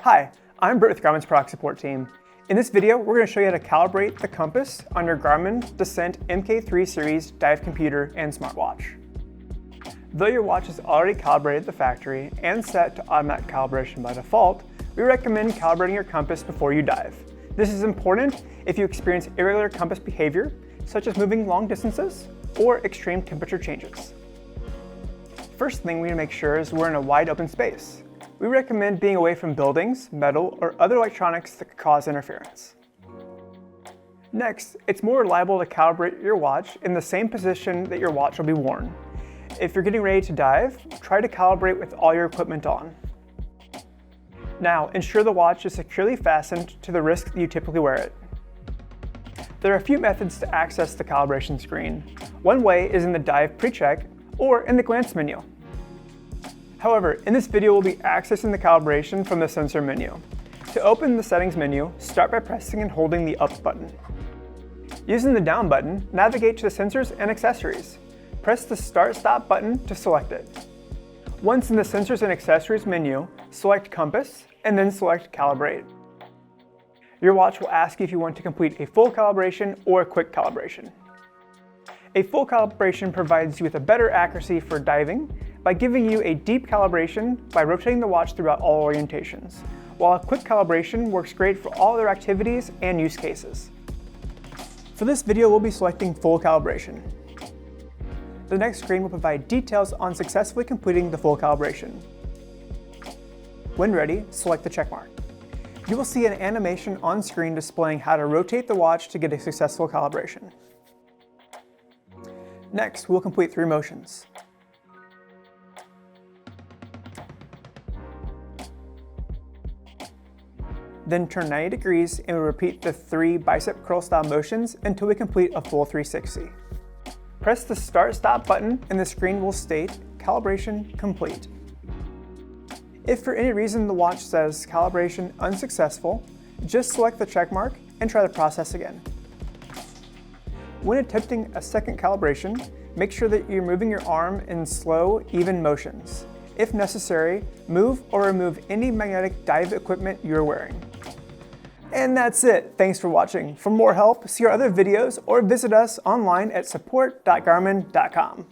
Hi, I'm Bert with Garmin's product support team. In this video, we're going to show you how to calibrate the compass on your Garmin Descent Mk3 series dive computer and smartwatch. Though your watch is already calibrated at the factory and set to automatic calibration by default, we recommend calibrating your compass before you dive. This is important if you experience irregular compass behavior, such as moving long distances or extreme temperature changes. First thing we need to make sure is we're in a wide open space. We recommend being away from buildings, metal, or other electronics that could cause interference. Next, it's more reliable to calibrate your watch in the same position that your watch will be worn. If you're getting ready to dive, try to calibrate with all your equipment on. Now, ensure the watch is securely fastened to the wrist that you typically wear it. There are a few methods to access the calibration screen. One way is in the Dive Pre-Check or in the Glance menu. However, in this video, we'll be accessing the calibration from the sensor menu. To open the settings menu, start by pressing and holding the up button. Using the down button, navigate to the sensors and accessories. Press the Start/Stop button to select it. Once in the Sensors and Accessories menu, select Compass and then select Calibrate. Your watch will ask you if you want to complete a full calibration or a quick calibration. A full calibration provides you with a better accuracy for diving by giving you a deep calibration by rotating the watch throughout all orientations, while a quick calibration works great for all other activities and use cases. For this video, we'll be selecting full calibration. The next screen will provide details on successfully completing the full calibration. When ready, select the checkmark. You will see an animation on screen displaying how to rotate the watch to get a successful calibration. Next, we'll complete 3 motions. Then turn 90 degrees and we'll repeat the 3 bicep curl style motions until we complete a full 360. Press the Start/Stop button and the screen will state Calibration Complete. If for any reason the watch says Calibration Unsuccessful, just select the check mark and try the process again. When attempting a second calibration, make sure that you're moving your arm in slow, even motions. If necessary, move or remove any magnetic dive equipment you're wearing. And that's it. Thanks for watching. For more help, see our other videos or visit us online at support.garmin.com.